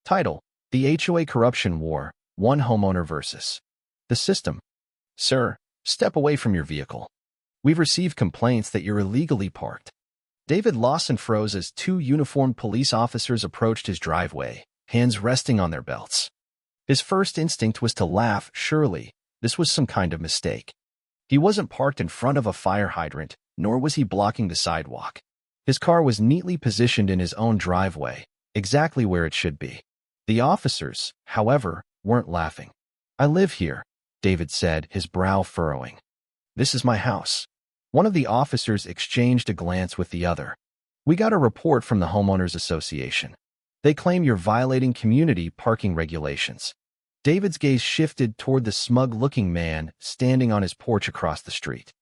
Title: The HOA Corruption War, One Homeowner versus the System. Sir, step away from your vehicle. We've received complaints that you're illegally parked. David Lawson froze as two uniformed police officers approached his driveway, hands resting on their belts. His first instinct was to laugh. Surely, this was some kind of mistake. He wasn't parked in front of a fire hydrant, nor was he blocking the sidewalk. His car was neatly positioned in his own driveway, exactly where it should be. The officers, however, weren't laughing. "I live here," David said, his brow furrowing. "This is my house." One of the officers exchanged a glance with the other. "We got a report from the Homeowners Association. They claim you're violating community parking regulations." David's gaze shifted toward the smug-looking man standing on his porch across the street.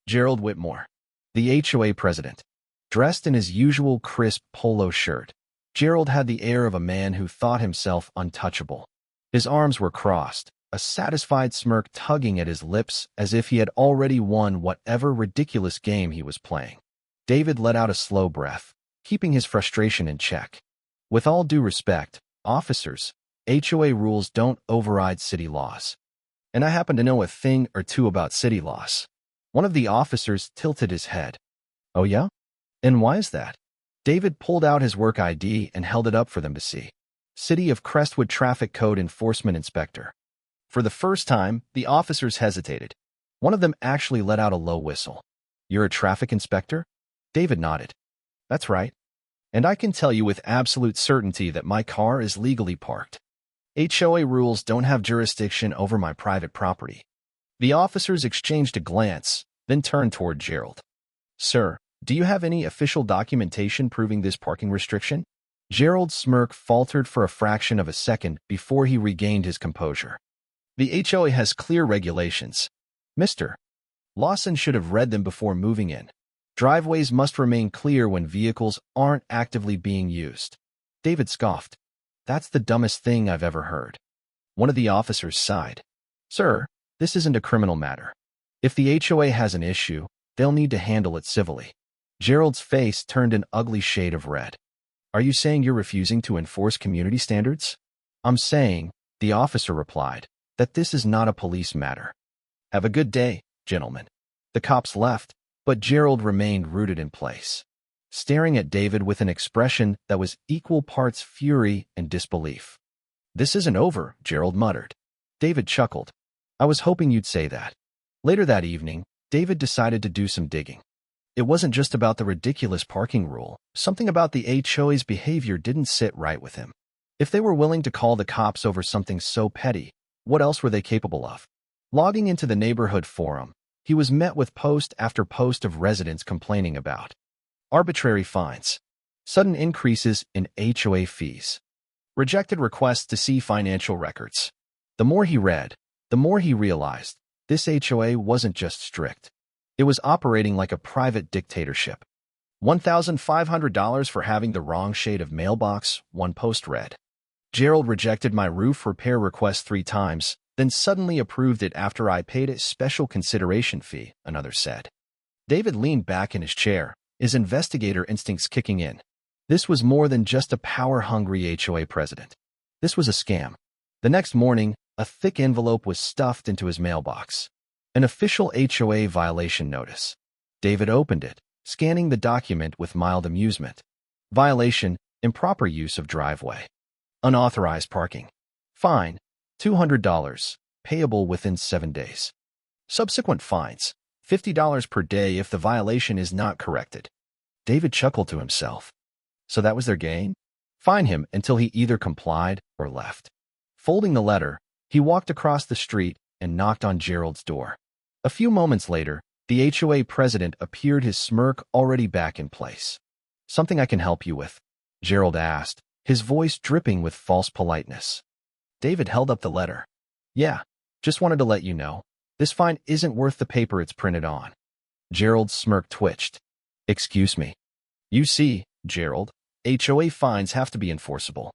Gerald Whitmore, the HOA president. Dressed in his usual crisp polo shirt, Gerald had the air of a man who thought himself untouchable. His arms were crossed, a satisfied smirk tugging at his lips as if he had already won whatever ridiculous game he was playing. David let out a slow breath, keeping his frustration in check. "With all due respect, officers, HOA rules don't override city laws. And I happen to know a thing or two about city laws." One of the officers tilted his head. "Oh yeah? And why is that?" David pulled out his work ID and held it up for them to see. City of Crestwood Traffic Code Enforcement Inspector. For the first time, the officers hesitated. One of them actually let out a low whistle. "You're a traffic inspector?" David nodded. "That's right. And I can tell you with absolute certainty that my car is legally parked. HOA rules don't have jurisdiction over my private property." The officers exchanged a glance, then turned toward Gerald. "Sir, do you have any official documentation proving this parking restriction?" Gerald's smirk faltered for a fraction of a second before he regained his composure. "The HOA has clear regulations. Mr. Lawson should have read them before moving in. Driveways must remain clear when vehicles aren't actively being used." David scoffed. "That's the dumbest thing I've ever heard." One of the officers sighed. "Sir, this isn't a criminal matter. If the HOA has an issue, they'll need to handle it civilly." Gerald's face turned an ugly shade of red. "Are you saying you're refusing to enforce community standards?" "I'm saying," the officer replied, "that this is not a police matter." "Have a good day, gentlemen." The cops left, but Gerald remained rooted in place, staring at David with an expression that was equal parts fury and disbelief. "This isn't over," Gerald muttered. David chuckled. "I was hoping you'd say that." Later that evening, David decided to do some digging. It wasn't just about the ridiculous parking rule. Something about the HOA's behavior didn't sit right with him. If they were willing to call the cops over something so petty, what else were they capable of? Logging into the neighborhood forum, he was met with post after post of residents complaining about arbitrary fines, sudden increases in HOA fees, rejected requests to see financial records. The more he read, the more he realized this HOA wasn't just strict. It was operating like a private dictatorship. $1,500 for having the wrong shade of mailbox, one post read. "Gerald rejected my roof repair request 3 times, then suddenly approved it after I paid a special consideration fee," another said. David leaned back in his chair, his investigator instincts kicking in. This was more than just a power-hungry HOA president. This was a scam. The next morning, a thick envelope was stuffed into his mailbox. An official HOA violation notice. David opened it, scanning the document with mild amusement. Violation: improper use of driveway. Unauthorized parking. Fine: $200, payable within 7 days. Subsequent fines: $50 per day if the violation is not corrected. David chuckled to himself. So that was their game? Fine him until he either complied or left. Folding the letter, he walked across the street and knocked on Gerald's door. A few moments later, the HOA president appeared, his smirk already back in place. "Something I can help you with?" Gerald asked, his voice dripping with false politeness. David held up the letter. "Yeah, just wanted to let you know. This fine isn't worth the paper it's printed on." Gerald's smirk twitched. "Excuse me." "You see, Gerald, HOA fines have to be enforceable.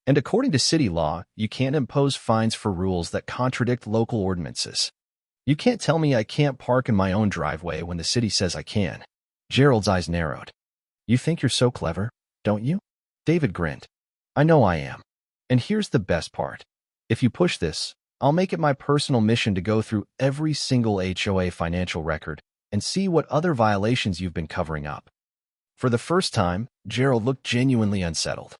And according to city law, you can't impose fines for rules that contradict local ordinances. You can't tell me I can't park in my own driveway when the city says I can." Gerald's eyes narrowed. "You think you're so clever, don't you?" David grinned. "I know I am. And here's the best part. If you push this, I'll make it my personal mission to go through every single HOA financial record and see what other violations you've been covering up. For the first time, Gerald looked genuinely unsettled.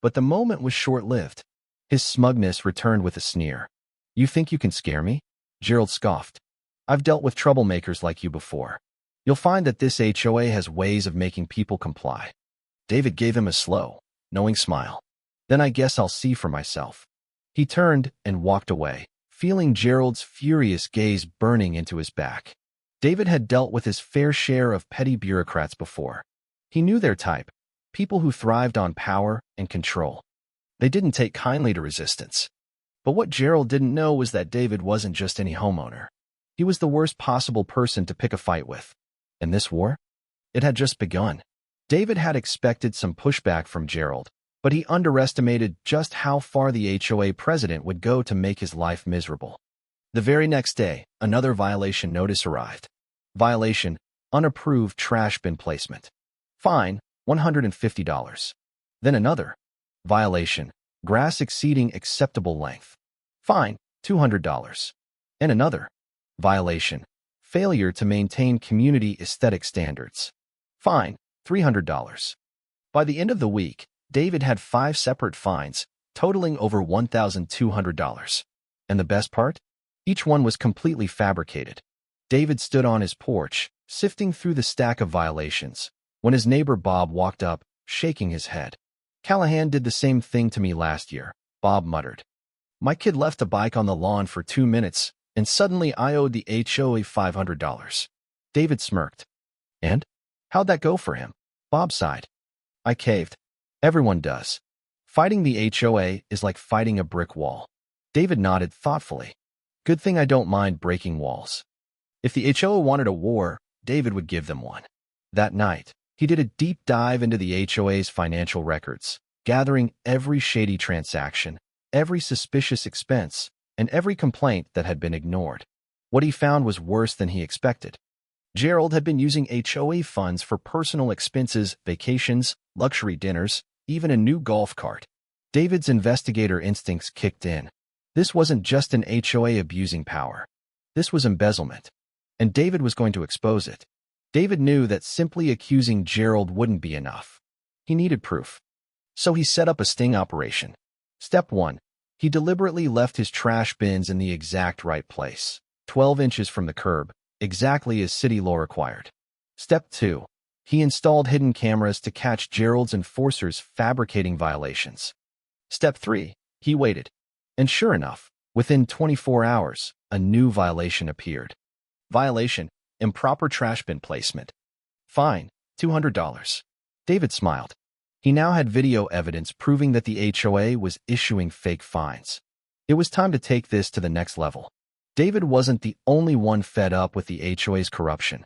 But the moment was short-lived. His smugness returned with a sneer. "You think you can scare me?" Gerald scoffed. "I've dealt with troublemakers like you before. You'll find that this HOA has ways of making people comply." David gave him a slow, knowing smile. "Then I guess I'll see for myself." He turned and walked away, feeling Gerald's furious gaze burning into his back. David had dealt with his fair share of petty bureaucrats before. He knew their type, people who thrived on power and control. They didn't take kindly to resistance. But what Gerald didn't know was that David wasn't just any homeowner. He was the worst possible person to pick a fight with. And this war? It had just begun. David had expected some pushback from Gerald, but he underestimated just how far the HOA president would go to make his life miserable. The very next day, another violation notice arrived. Violation: unapproved trash bin placement. Fine: $150. Then another. Violation: grass exceeding acceptable length. Fine: $200. And another. Violation: failure to maintain community aesthetic standards. Fine: $300. By the end of the week, David had 5 separate fines, totaling over $1,200. And the best part? Each one was completely fabricated. David stood on his porch, sifting through the stack of violations, when his neighbor Bob walked up, shaking his head. "Callahan did the same thing to me last year," Bob muttered. "My kid left a bike on the lawn for 2 minutes, and suddenly I owed the HOA $500. David smirked. "And? How'd that go for him?" Bob sighed. "I caved. Everyone does. Fighting the HOA is like fighting a brick wall." David nodded thoughtfully. "Good thing I don't mind breaking walls." If the HOA wanted a war, David would give them one. That night, he did a deep dive into the HOA's financial records, gathering every shady transaction, every suspicious expense, and every complaint that had been ignored. What he found was worse than he expected. Gerald had been using HOA funds for personal expenses, vacations, luxury dinners, even a new golf cart. David's investigator instincts kicked in. This wasn't just an HOA abusing power. This was embezzlement. And David was going to expose it. David knew that simply accusing Gerald wouldn't be enough. He needed proof. So he set up a sting operation. Step 1. He deliberately left his trash bins in the exact right place, 12 inches from the curb, exactly as city law required. Step 2. He installed hidden cameras to catch Gerald's enforcers fabricating violations. Step 3. He waited. And sure enough, within 24 hours, a new violation appeared. Violation: improper trash bin placement. Fine: $200. David smiled. He now had video evidence proving that the HOA was issuing fake fines. It was time to take this to the next level. David wasn't the only one fed up with the HOA's corruption.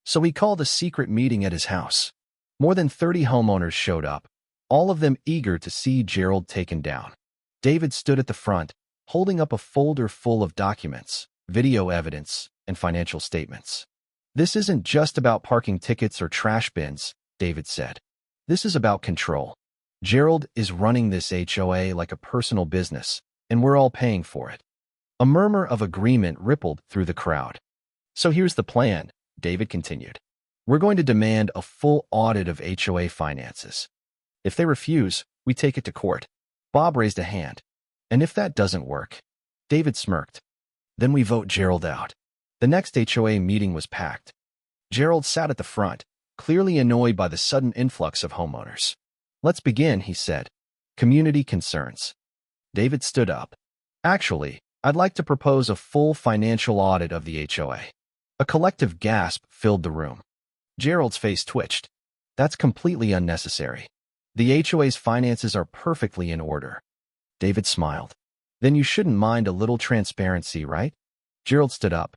So he called a secret meeting at his house. More than 30 homeowners showed up, all of them eager to see Gerald taken down. David stood at the front, holding up a folder full of documents, video evidence, and financial statements. "This isn't just about parking tickets or trash bins," David said. "This is about control. Gerald is running this HOA like a personal business, and we're all paying for it." A murmur of agreement rippled through the crowd. "So here's the plan," David continued. "We're going to demand a full audit of HOA finances. If they refuse, we take it to court." Bob raised a hand. "And if that doesn't work?" David smirked. "Then we vote Gerald out." The next HOA meeting was packed. Gerald sat at the front, clearly annoyed by the sudden influx of homeowners. "Let's begin," he said. "Community concerns." David stood up. "Actually, I'd like to propose a full financial audit of the HOA." A collective gasp filled the room. Gerald's face twitched. "That's completely unnecessary. The HOA's finances are perfectly in order." David smiled. "Then you shouldn't mind a little transparency, right?" Gerald stood up.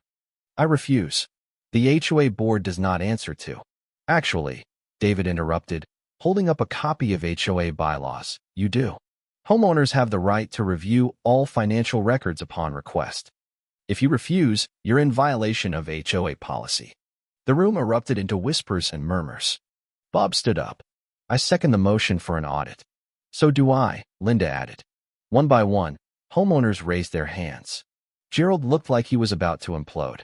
"I refuse. The HOA board does not answer to." "Actually," David interrupted, holding up a copy of HOA bylaws, "you do. Homeowners have the right to review all financial records upon request. If you refuse, you're in violation of HOA policy." The room erupted into whispers and murmurs. Bob stood up. "I second the motion for an audit." "So do I," Linda added. One by one, homeowners raised their hands. Gerald looked like he was about to implode.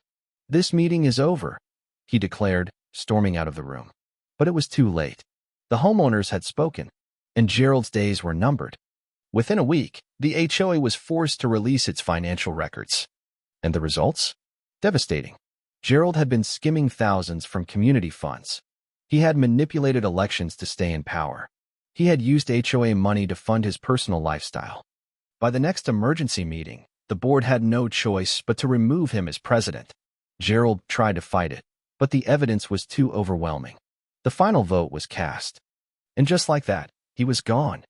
"This meeting is over," he declared, storming out of the room. But it was too late. The homeowners had spoken, and Gerald's days were numbered. Within a week, the HOA was forced to release its financial records. And the results? Devastating. Gerald had been skimming thousands from community funds. He had manipulated elections to stay in power. He had used HOA money to fund his personal lifestyle. By the next emergency meeting, the board had no choice but to remove him as president. Gerald tried to fight it, but the evidence was too overwhelming. The final vote was cast. And just like that, he was gone.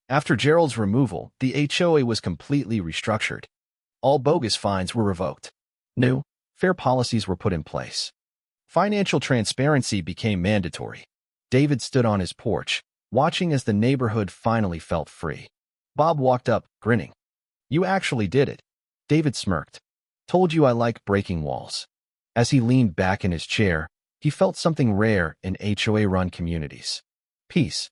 After Gerald's removal, the HOA was completely restructured. All bogus fines were revoked. New, fair policies were put in place. Financial transparency became mandatory. David stood on his porch, watching as the neighborhood finally felt free. Bob walked up, grinning. "You actually did it." David smirked. "Told you I like breaking walls." As he leaned back in his chair, he felt something rare in HOA-run communities. Peace.